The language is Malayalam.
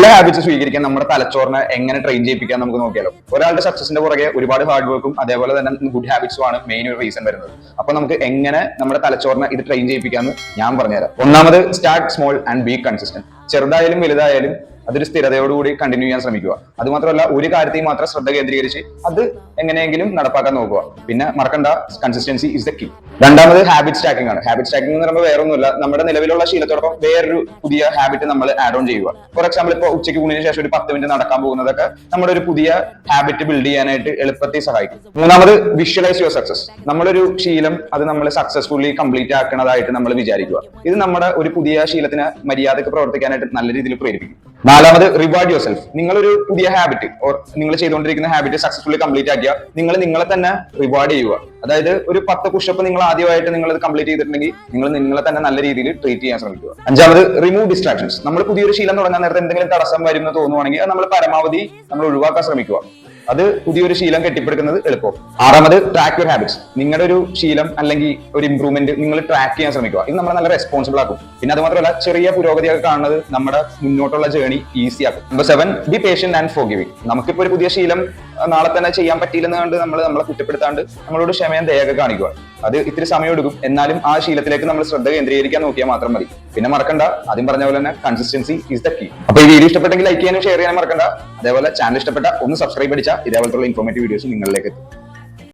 ഹാബിറ്റ്സ് സ്വീകരിക്കാൻ നമ്മുടെ തലച്ചോറിനെ എങ്ങനെ ട്രെയിൻ ചെയ്യിപ്പിക്കാൻ നമുക്ക് നോക്കിയാലോ. ഒരാളുടെ സക്സസിന്റെ പുറകെ ഒരുപാട് ഹാർഡ് വർക്കും അതേപോലെ തന്നെ ഗുഡ് ഹാബിറ്റ്സും ആണ് മെയിൻ ഒരു റീസൺ വരുന്നത്. അപ്പൊ നമുക്ക് എങ്ങനെ നമ്മുടെ തലച്ചോറിനെ ഇത് ട്രെയിൻ ചെയ്യിപ്പിക്കാന്ന് ഞാൻ പറഞ്ഞുതരാം. ഒന്നാമത്, start small and be consistent. ചെറുതായാലും വലുതായാലും അതൊരു സ്ഥിരതയോടുകൂടി കണ്ടിന്യൂ ചെയ്യാൻ ശ്രമിക്കുക. അത് മാത്രമല്ല, ഒരു കാര്യത്തിൽ മാത്രം ശ്രദ്ധ കേന്ദ്രീകരിച്ച് അത് എങ്ങനെയെങ്കിലും നടപ്പാക്കാൻ നോക്കുക. പിന്നെ മറക്കണ്ട, കൺസിസ്റ്റൻസി ഇസ് ദ കീ. രണ്ടാമത് ഹാബിറ്റ് സ്റ്റാക്കിംഗ് ആണ്. ഹാബിറ്റ് സ്റ്റാക്കിംഗ് എന്ന് പറയുമ്പോൾ വേറെ ഒന്നുമില്ല, നമ്മുടെ നിലവിലുള്ള ശീലത്തോടൊപ്പം വേറൊരു പുതിയ ഹാബിറ്റ് നമ്മൾ ആഡ് ഓൺ ചെയ്യുക. ഫോർ എക്സാമ്പിൾ, ഇപ്പോൾ ഉച്ചയ്ക്ക് ഊണിന് ശേഷം ഒരു 10 മിനിറ്റ് നടക്കാൻ പോകുന്നതൊക്കെ നമ്മുടെ ഒരു പുതിയ ഹാബിറ്റ് ബിൽഡ് ചെയ്യാനായിട്ട് എളുപ്പത്തിൽ സഹായിക്കും. മൂന്നാമത്, വിഷ്വലൈസ് യുവർ സക്സസ്. നമ്മളൊരു ശീലം അത് നമ്മൾ സക്സസ്ഫുള്ളി കംപ്ലീറ്റ് ആക്കണതായിട്ട് നമ്മൾ വിചാരിക്കുക. ഇത് നമ്മുടെ ഒരു പുതിയ ശീലത്തിന് മര്യാദക്ക് പ്രവർത്തിക്കാനായിട്ട് നല്ല രീതിയിൽ പ്രേരിപ്പിക്കും. നാലാമത്, റിവാർഡ് യുവർ സെൽഫ്. നിങ്ങളൊരു പുതിയ ഹാബിറ്റ് ഓർ നിങ്ങൾ ചെയ്തുകൊണ്ടിരിക്കുന്ന ഹാബിറ്റ് സക്സസ്ഫുള്ളി കംപ്ലീറ്റ് ആക്കിയ നിങ്ങൾ നിങ്ങളെ തന്നെ റിവാർഡ് ചെയ്യുക. അതായത് ഒരു 10 പുഷപ്പ് നിങ്ങൾ ആദ്യമായിട്ട് നിങ്ങൾ കംപ്ലീറ്റ് ചെയ്തിട്ടുണ്ടെങ്കിൽ നിങ്ങൾ നിങ്ങളെ തന്നെ നല്ല രീതിയിൽ ട്രീറ്റ് ചെയ്യാൻ ശ്രമിക്കുക. അഞ്ചാമത്, റിമൂവ് ഡിസ്ട്രാക്ഷൻസ്. നമ്മൾ പുതിയൊരു ശീലം തുടങ്ങാൻ നേരത്തെ എന്തെങ്കിലും തടസ്സം വരും എന്ന് തോന്നുവാണെങ്കിൽ അത് നമ്മൾ പരമാവധി നമ്മൾ ഒഴിവാക്കാൻ ശ്രമിക്കുക. അത് പുതിയൊരു ശീലം കെട്ടിപ്പടുക്കുന്നത് എളുപ്പം. ആറാമത്, ട്രാക്ക് യുവർ ഹാബിറ്റ്സ്. നിങ്ങളുടെ ഒരു ശീലം അല്ലെങ്കിൽ ഒരു ഇംപ്രൂവ്മെന്റ് നിങ്ങൾ ട്രാക്ക് ചെയ്യാൻ ശ്രമിക്കുക. ഇത് നമ്മളെ നല്ല റെസ്പോൺസിബിൾ ആക്കും. പിന്നെ അത് മാത്രമല്ല, ചെറിയ പുരോഗതിയൊക്കെ കാണുന്നത് നമ്മുടെ മുന്നോട്ടുള്ള ജേണി ഈസി ആക്കും. Number 7, be patient and forgiving. നമുക്കിപ്പോ ഒരു പുതിയ ശീലം നാളെ തന്നെ ചെയ്യാൻ പറ്റിയില്ലെന്ന് കണ്ട് നമ്മളെ കുറ്റപ്പെടുത്താണ്ട് നമ്മളോട് ക്ഷമയും ദയൊക്കെ കാണിക്കുക. അത് ഇത്തിരി സമയം എടുക്കും, എന്നാലും ആ ശീലത്തിലേക്ക് നമ്മൾ ശ്രദ്ധ കേന്ദ്രീകരിക്കാൻ നോക്കിയാൽ മാത്രം മതി. പിന്നെ മറക്കണ്ട, ആദ്യം പറഞ്ഞ പോലെ തന്നെ കൺസിസ്റ്റൻസി ഈസ് ദ കീ. അപ്പൊ ഈ വീഡിയോ ഇഷ്ടപ്പെട്ടെങ്കിൽ ലൈക്ക് ചെയ്യാനും ഷെയർ ചെയ്യാനും മറക്കണ്ട. അതേപോലെ ചാനൽ ഇഷ്ടപ്പെട്ട ഒന്ന് സബ്സ്ക്രൈബ് അടിച്ചാൽ ഇതേപോലത്തുള്ള ഇൻഫോർമേറ്റീവ് വീഡിയോസ് നിങ്ങളിലേക്ക് എത്തും.